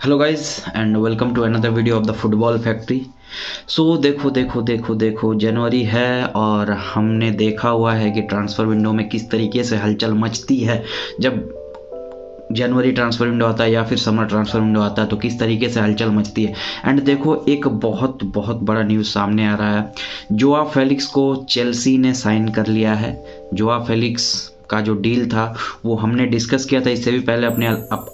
Hello guys and welcome to another video of the football factory. So देखो जनवरी है और हमने देखा हुआ है कि ट्रांसफ़र विंडो में किस तरीके से हलचल मचती है। जब जनवरी ट्रांसफ़र विंडो आता है या फिर समर ट्रांसफ़र विंडो आता है तो किस तरीके से हलचल मचती है। एंड देखो एक बहुत बहुत बड़ा न्यूज़ सामने आ रहा है। जोआ फेलिक्स को चेल्सी ने साइन कर लिया है। जोआ फेलिक्स का जो डील था वो हमने डिस्कस किया था इससे भी पहले अपने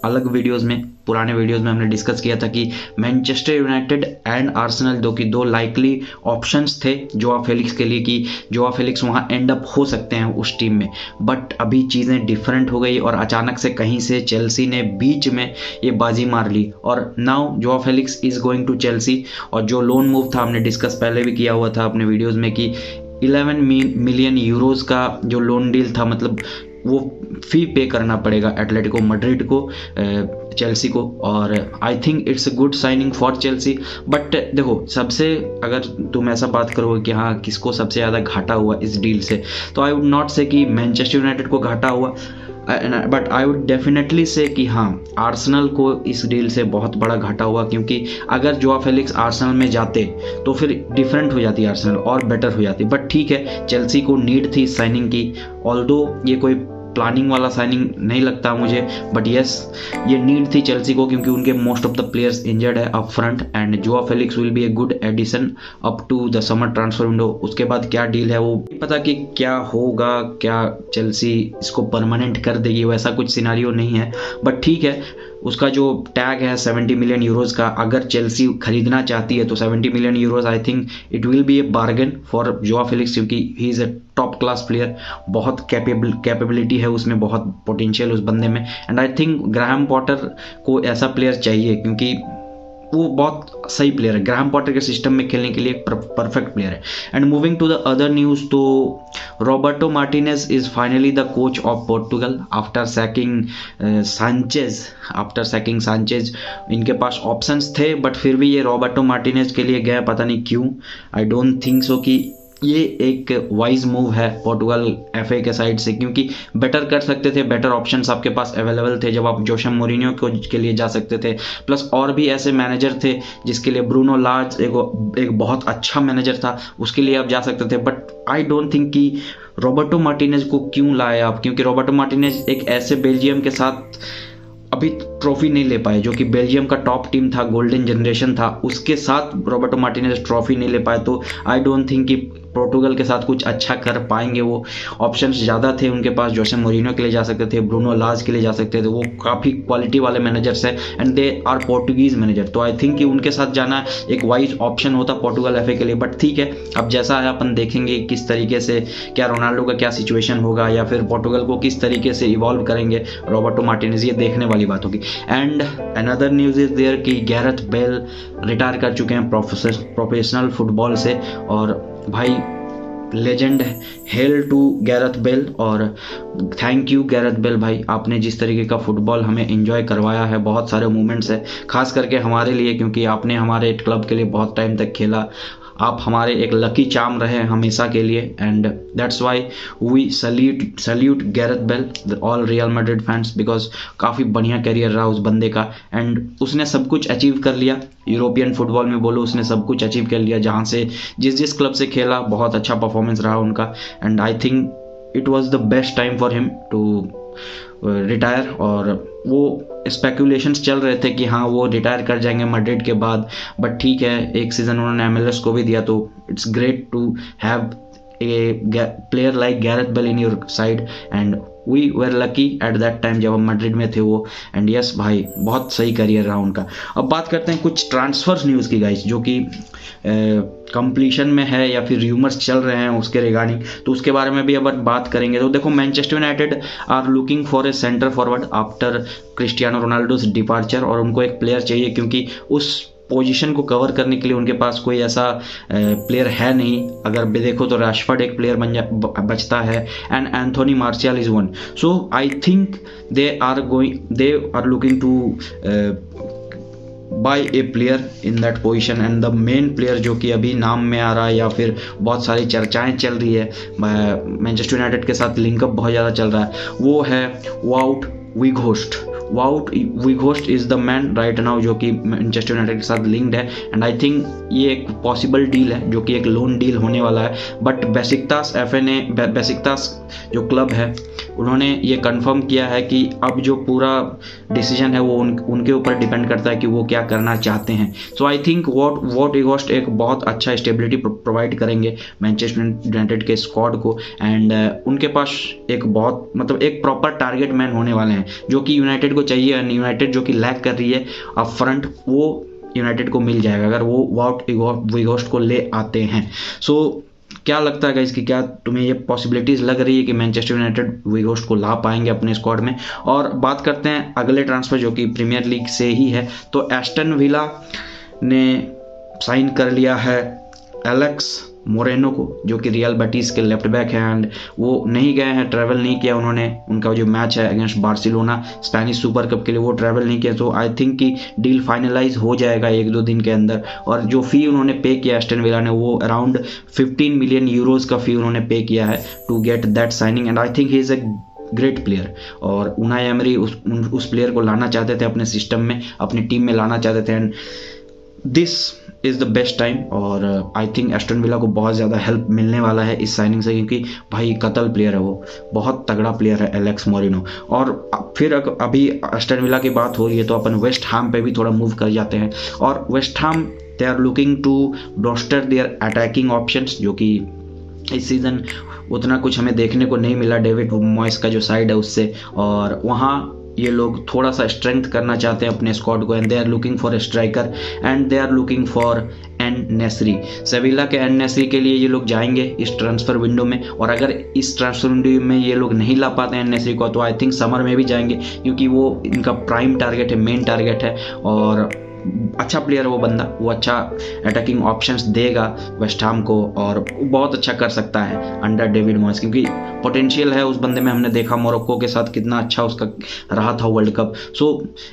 अलग वीडियोस में, पुराने वीडियोस में हमने डिस्कस किया था कि मैनचेस्टर यूनाइटेड एंड आर्सेनल दो लाइकली ऑप्शंस थे जोआ फेलिक्स के लिए कि जोआ फेलिक्स वहाँ एंड अप हो सकते हैं उस टीम में। बट अभी चीज़ें डिफरेंट हो गई और अचानक से कहीं से चेल्सी ने बीच में ये बाजी मार ली और now Joao Felix is going to Chelsea. और जो लोन मूव था हमने डिस्कस पहले भी किया हुआ था अपने वीडियोज़ में कि 11 मिलियन यूरोज़ का जो लोन डील था, मतलब वो फ़ी पे करना पड़ेगा एटलेटिको मैड्रिड को, चेल्सी को। और I think it's a good signing for Chelsea. But देखो सबसे, अगर तुम ऐसा बात करोगे कि हाँ किसको सबसे ज़्यादा घाटा हुआ इस डील से, तो आई वुड नॉट से कि मैनचेस्टर यूनाइटेड को घाटा हुआ, बट आई वुड डेफिनेटली से कि हाँ आर्सेनल को इस डील से बहुत बड़ा घाटा हुआ। क्योंकि अगर जोआ फेलिक्स आर्सेनल में जाते तो फिर डिफरेंट हो जाती आर्सेनल और बेटर हो जाती। बट ठीक है, चेल्सी को नीड थी साइनिंग की, ऑल्दो ये कोई प्लानिंग वाला साइनिंग नहीं लगता मुझे, बट यस ये नीड थी चेल्सी को क्योंकि उनके most of the players injured है up front. And Joao Felix will be a good addition up to the summer transfer window. उसके बाद क्या डील है वो नहीं पता कि क्या होगा, क्या चेल्सी इसको परमानेंट कर देगी, वैसा कुछ सिनारियो नहीं है। बट ठीक है, उसका जो टैग है 70 मिलियन यूरोज़ का, अगर चेल्सी खरीदना चाहती है तो 70 million euros I think it will be a bargain for Joao Felix क्योंकि he is a top class player. बहुत कैपेबिलिटी है उसमें, बहुत पोटेंशियल उस बंदे में। And I think Graham Potter को ऐसा प्लेयर चाहिए क्योंकि वो बहुत सही प्लेयर है, ग्राहम पॉटर के सिस्टम में खेलने के लिए एक परफेक्ट प्लेयर है। And moving to the other news, तो Roberto Martinez is finally the coach of Portugal after sacking Sanchez. इनके पास ऑप्शंस थे बट फिर भी ये रॉबर्टो मार्टिनेज के लिए गए, पता नहीं क्यों। आई डोंट थिंक सो कि ये एक वाइज मूव है पोर्टुगल एफए के साइड से, क्योंकि बेटर कर सकते थे, बेटर ऑप्शंस आपके पास अवेलेबल थे जब आप जोसे मोरिनियो के लिए जा सकते थे। प्लस और भी ऐसे मैनेजर थे जिसके लिए, ब्रूनो लाज एक बहुत अच्छा मैनेजर था, उसके लिए आप जा सकते थे। बट आई डोंट थिंक कि रॉबर्टो मार्टिनेज को क्यों लाए आप, क्योंकि रॉबर्टो मार्टिनेज एक ऐसे बेल्जियम के साथ अभी ट्रॉफी नहीं ले पाए जो कि बेल्जियम का टॉप टीम था, गोल्डन जनरेशन था, उसके साथ रॉबर्टो मार्टिनेज ट्रॉफी नहीं ले पाए। तो आई डोंट थिंक कि पोर्टुगल के साथ कुछ अच्छा कर पाएंगे वो। ऑप्शंस ज़्यादा थे उनके पास, जोसे मोरिनो के लिए जा सकते थे, ब्रूनो लाज के लिए जा सकते थे, वो काफ़ी क्वालिटी वाले मैनेजर्स हैं and they are Portuguese manager. तो आई थिंक कि उनके साथ जाना एक वाइज ऑप्शन होता पोर्टुगल एफए के लिए। बट ठीक है, अब जैसा है अपन देखेंगे किस तरीके से, क्या रोनाल्डो का क्या सिचुएशन होगा या फिर पोर्टुगल को किस तरीके से इवॉल्व करेंगे रॉबर्टो मार्टिनेज, ये देखने वाली बात होगी। And another news is there कि गैरेथ बेल रिटायर कर चुके हैं प्रोफेशनल फुटबॉल से। और भाई legend, hail to Gareth Bale. और थैंक यू गैरेथ बेल भाई, आपने जिस तरीके का फुटबॉल हमें एंजॉय करवाया है, बहुत सारे मोमेंट्स है खास करके हमारे लिए, क्योंकि आपने हमारे क्लब के लिए बहुत टाइम तक खेला, आप हमारे एक लकी चार्म रहे हमेशा के लिए। And that's why we salute Gareth Bale, all Real Madrid fans, because काफ़ी बढ़िया करियर रहा उस बंदे का। एंड उसने सब कुछ अचीव कर लिया यूरोपियन फुटबॉल में, बोलो उसने सब कुछ अचीव कर लिया, जहाँ से जिस क्लब से खेला बहुत अच्छा परफॉर्मेंस रहा उनका। And I think it was the best time for him to retire. और वो स्पेकुलेशंस चल रहे थे कि हाँ वो रिटायर कर जाएंगे मैड्रिड के बाद, बट ठीक है, एक सीज़न उन्होंने MLS को भी दिया, तो it's great to have a player like Gareth Bale in your side. And we were lucky at that time जब हम मैड्रिड में थे वो। एंड यस भाई, बहुत सही करियर रहा उनका। अब बात करते हैं कुछ ट्रांसफर्स न्यूज़ की गाइस, जो कि कंप्लीशन में है या फिर र्यूमर्स चल रहे हैं उसके रिगार्डिंग, तो उसके बारे में भी अब बात करेंगे। तो देखो, Manchester United are looking for a centre forward after Cristiano Ronaldo's departure. और उनको एक प्लेयर चाहिए क्योंकि उस पोजीशन को कवर करने के लिए उनके पास कोई ऐसा प्लेयर है नहीं। अगर देखो तो रैशफोर्ड एक प्लेयर बचता है and Anthony Martial is one. So I think they are looking to buy a player in that position. And the main player जो कि अभी नाम में आ रहा है या फिर बहुत सारी चर्चाएं चल रही है, मैनचेस्टर यूनाइटेड के साथ लिंकअप बहुत ज़्यादा चल रहा है, वो है Wout Weghorst. Wout Weghorst is the man right now जो कि मैनचेस्टर यूनाइटेड के साथ लिंक्ड है, एंड आई थिंक ये एक पॉसिबल डील है जो कि एक लोन डील होने वाला है। बट बेसिकतास एफए ने, बेसिकतास जो क्लब है उन्होंने ये कंफर्म किया है कि अब जो पूरा डिसीजन है वो उनके ऊपर डिपेंड करता है कि वो क्या करना चाहते हैं। सो आई थिंक वॉट वीघोस्ट एक बहुत अच्छा स्टेबिलिटी प्रोवाइड करेंगे मैनचेस्टर यूनाइटेड के स्क्वाड को, एंड उनके पास एक बहुत मतलब एक प्रॉपर टारगेट मैन होने वाले हैं जो कि यूनाइटेड को चाहिए, एंड यूनाइटेड जो कि लैक कर रही है अप फ्रंट वो यूनाइटेड को मिल जाएगा अगर वो वॉट वीघोस्ट को ले आते हैं। सो क्या लगता है गाइस कि क्या तुम्हें ये पॉसिबिलिटीज़ लग रही है कि मैनचेस्टर यूनाइटेड वीघोस्ट को ला पाएंगे अपने स्क्वाड में? और बात करते हैं अगले ट्रांसफर जो कि प्रीमियर लीग से ही है, तो एस्टन विला ने साइन कर लिया है एलेक्स मोरेनो को जो कि रियल बेटिस के लेफ्ट बैक है, एंड वो नहीं गए हैं, ट्रैवल नहीं किया उन्होंने, उनका जो मैच है against Barcelona Spanish super cup के लिए वो ट्रैवल नहीं किया। तो आई थिंक कि डील फाइनलाइज हो जाएगा 1-2 दिन के अंदर, और जो फ़ी उन्होंने पे किया एस्टन विला ने वो अराउंड 15 मिलियन यूरोज़ का फ़ी उन्होंने पे किया है to get that signing, and I think he is a great player. और उनाई एमरी उस प्लेयर को लाना चाहते थे अपने सिस्टम में, अपनी टीम में लाना चाहते थे, and this is the best time. और आई थिंक एस्टन विला को बहुत ज़्यादा हेल्प मिलने वाला है इस साइनिंग से, क्योंकि भाई कतल प्लेयर है, वो बहुत तगड़ा प्लेयर है एलेक्स मोरिनो। और फिर अभी एस्टन विला की बात हो रही है तो अपन वेस्ट हैम पे भी थोड़ा मूव कर जाते हैं, और West Ham they are looking to bolster their attacking options, जो कि इस सीज़न उतना कुछ हमें देखने को नहीं मिला डेविड मॉयस का जो साइड है उससे, और वहाँ ये लोग थोड़ा सा स्ट्रेंथ करना चाहते हैं अपने स्क्वाड को, and they are looking for a striker and they are looking for En-Nesyri. Sevilla के एन नेसरी के लिए ये लोग जाएंगे इस ट्रांसफ़र विंडो में, और अगर इस ट्रांसफ़र विंडो में ये लोग नहीं ला पाते हैं एन नेसरी को तो आई थिंक समर में भी जाएंगे, क्योंकि वो इनका प्राइम टारगेट है, मेन टारगेट है, और अच्छा प्लेयर है वो बंदा, वो अच्छा अटैकिंग ऑप्शंस देगा वेस्ट हैम को, और बहुत अच्छा कर सकता है अंडर डेविड मॉयस, क्योंकि पोटेंशियल है उस बंदे में। हमने देखा मोरक्को के साथ कितना अच्छा उसका रहा था world cup. So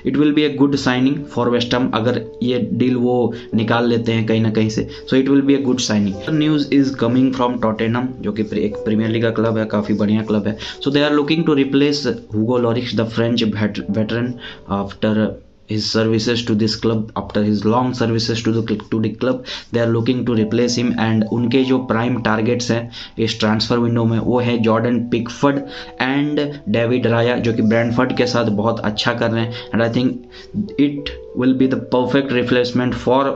it will be a good signing for West Ham अगर ये डील वो निकाल लेते हैं कहीं ना कहीं से, so it will be a good signing. News is coming from Tottenham जो कि एक प्रीमियर लीग का क्लब है, काफ़ी बढ़िया क्लब है। So they are looking to replace Hugo Lloris the French veteran after his services to this club, after his long services to the club they are looking to replace him, and उनके जो prime targets हैं इस transfer window में वो है Jordan Pickford and David राया, जो कि Brentford के साथ बहुत अच्छा कर रहे हैं, and I think it will be the perfect replacement for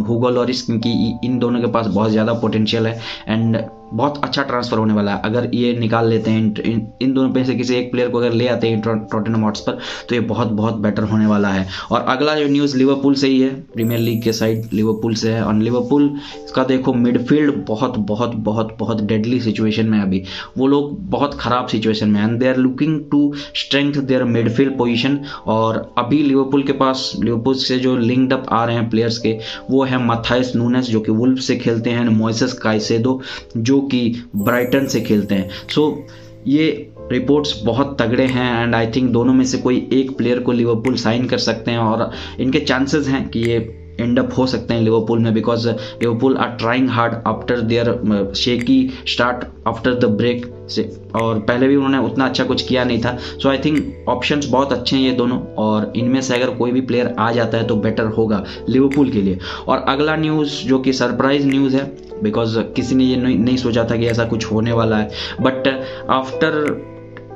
Hugo Lloris, क्योंकि इन दोनों के पास बहुत ज़्यादा पोटेंशियल है, एंड बहुत अच्छा ट्रांसफ़र होने वाला है अगर ये निकाल लेते हैं इन दोनों में से किसी एक प्लेयर को अगर ले आते हैं टॉटनहम हॉटस्पर, तो ये बहुत बहुत बेटर होने वाला है। और अगला जो न्यूज़ लिवरपूल से ही है, प्रीमियर लीग के साइड लिवरपूल से है, और लिवरपूल इसका देखो मिडफील्ड बहुत बहुत बहुत बहुत डेडली सिचुएशन में, अभी वो लोग बहुत ख़राब सिचुएशन में, and they are looking to strength their midfield position. और अभी लिवरपूल के पास, लिवरपूल से जो लिंक्ड अप आ रहे हैं प्लेयर्स के, वो है माथाइस नूनेस जो कि वुल्फ से खेलते हैं, मोइसेस काइसेडो जो कि ब्राइटन से खेलते हैं। सो ये रिपोर्ट्स बहुत तगड़े हैं, एंड आई थिंक दोनों में से कोई एक प्लेयर को लिवरपूल साइन कर सकते हैं, और इनके चांसेस हैं कि ये एंड अप हो सकते हैं लिवरपूल में, because Liverpool are trying hard after their shaky start after the break से, और पहले भी उन्होंने उतना अच्छा कुछ किया नहीं था। सो आई थिंक ऑप्शंस बहुत अच्छे हैं ये दोनों, और इनमें से अगर कोई भी प्लेयर आ जाता है तो बेटर होगा लिवरपूल के लिए। और अगला न्यूज़ जो कि सरप्राइज न्यूज़ है, बिकॉज किसी ने ये नहीं सोचा था कि ऐसा कुछ होने वाला है, बट आफ्टर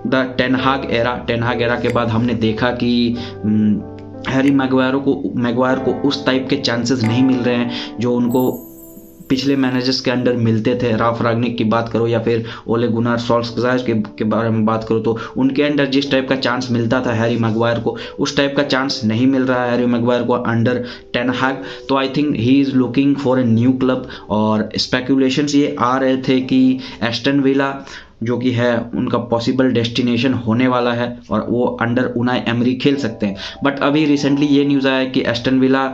द टेन हाग एरा के बाद हमने देखा कि हैरी मैगवायर को उस टाइप के चांसेस नहीं मिल रहे हैं जो उनको पिछले मैनेजर्स के अंडर मिलते थे। राल्फ रागनिक की बात करो या फिर ओले गुनार सोल्स्कायर के बारे में बात करो, तो उनके अंडर जिस टाइप का चांस मिलता था हैरी मैगवायर को, उस टाइप का चांस नहीं मिल रहा है हैरी मैगवायर को अंडर टेन हाग। तो I think he is looking for a new club, और स्पेकुलेशंस ये आ रहे थे कि एस्टन विला जो कि है उनका पॉसिबल डेस्टिनेशन होने वाला है, और वो अंडर उनाई एमरी खेल सकते हैं। बट अभी रिसेंटली ये न्यूज़ आया कि एस्टन विला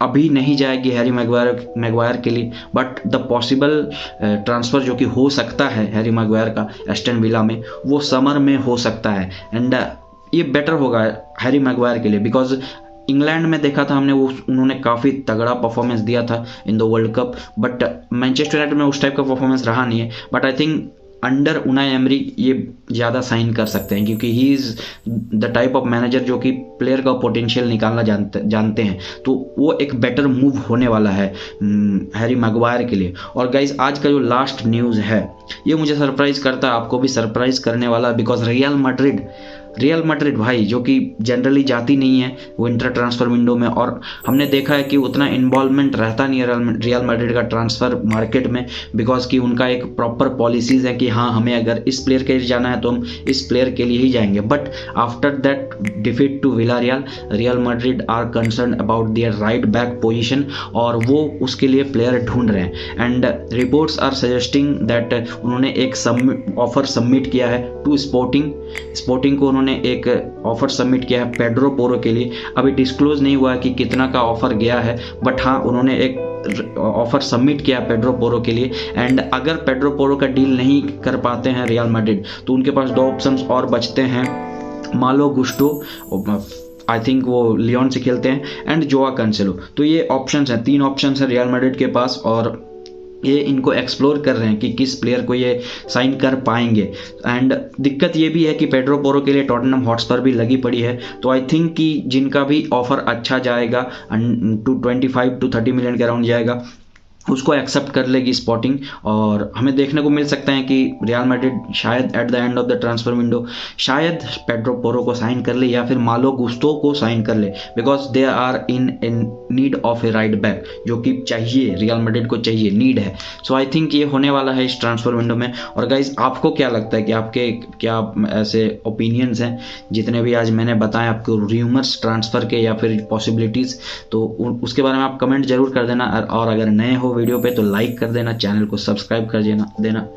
अभी नहीं जाएगी हैरी मैगवायर के लिए, बट द पॉसिबल ट्रांसफ़र जो कि हो सकता है हैरी मैगवायर का एस्टन विला में, वो समर में हो सकता है, एंड ये बेटर होगा हैरी मैगवायर के लिए, बिकॉज इंग्लैंड में देखा था हमने, वो उन्होंने काफ़ी तगड़ा परफॉर्मेंस दिया था in the world cup, but Manchester United में उस टाइप का परफॉर्मेंस रहा नहीं है। But I think under Unai emery ये ज़्यादा साइन कर सकते हैं, क्योंकि he is the type of manager जो कि प्लेयर का पोटेंशियल निकालना जानते हैं। तो वो एक बेटर मूव होने वाला है हैरी मैगवायर के लिए। और गाइज आज का जो लास्ट न्यूज़ है ये मुझे सरप्राइज करता है, आपको भी सरप्राइज करने वाला, बिकॉज रियल मैड्रिड भाई जो कि जनरली जाती नहीं है विंटर ट्रांसफर विंडो में, और हमने देखा है कि उतना इन्वॉल्वमेंट रहता नहीं है रियल मैड्रिड का ट्रांसफ़र मार्केट में, बिकॉज कि उनका एक प्रॉपर पॉलिसीज़ है कि हाँ हमें अगर इस प्लेयर के लिए जाना है तो हम इस प्लेयर के लिए ही जाएंगे। But after that defeat to Villarreal, Real Madrid are concern about their right back position, और वो उसके लिए प्लेयर ढूंढ रहे हैं। And reports are suggesting that उन्होंने एक ऑफर सबमिट किया है टू स्पोर्टिंग को, उन्होंने एक ऑफर सबमिट किया है पेड्रो पोरो के लिए। अभी डिस्क्लोज नहीं हुआ है कि कितना का ऑफर गया है, बट हाँ उन्होंने एक ऑफर सबमिट किया पेड्रो पोरो के लिए। एंड अगर पेड्रो पोरो का डील नहीं कर पाते हैं रियल मैड्रिड तो उनके पास 2 ऑप्शंस और बचते हैं, मालो गुस्टो, आई थिंक वो लियोन से खेलते हैं, एंड जोआ कैंसेलो। तो ये ऑप्शंस हैं, 3 ऑप्शंस हैं रियल मैड्रिड के पास, और ये इनको एक्सप्लोर कर रहे हैं कि किस प्लेयर को ये साइन कर पाएंगे। एंड दिक्कत ये भी है कि पेड्रो पोरो के लिए टॉटनहम हॉटस्पर भी लगी पड़ी है। तो आई थिंक कि जिनका भी ऑफर अच्छा जाएगा टू 25 to 30 मिलियन के अराउंड जाएगा उसको एक्सेप्ट कर लेगी स्पोर्टिंग, और हमें देखने को मिल सकता है कि रियल मैड्रिड शायद at the end of the transfer window शायद पेड्रो पोरो को साइन कर ले या फिर मालो गुस्टो को साइन कर ले, because they are in need of a right back, जो कि चाहिए रियल मैड्रिड को, चाहिए, नीड है। सो आई थिंक ये होने वाला है इस ट्रांसफर विंडो में। और गाइज आपको क्या लगता है कि आपके क्या ऐसे ओपिनियंस हैं जितने भी आज मैंने बताए आपको र्यूमर्स ट्रांसफ़र के या फिर पॉसिबिलिटीज़, तो उसके बारे में आप कमेंट जरूर कर देना। और अगर नए हो वीडियो पे तो लाइक कर देना, चैनल को सब्सक्राइब कर देना।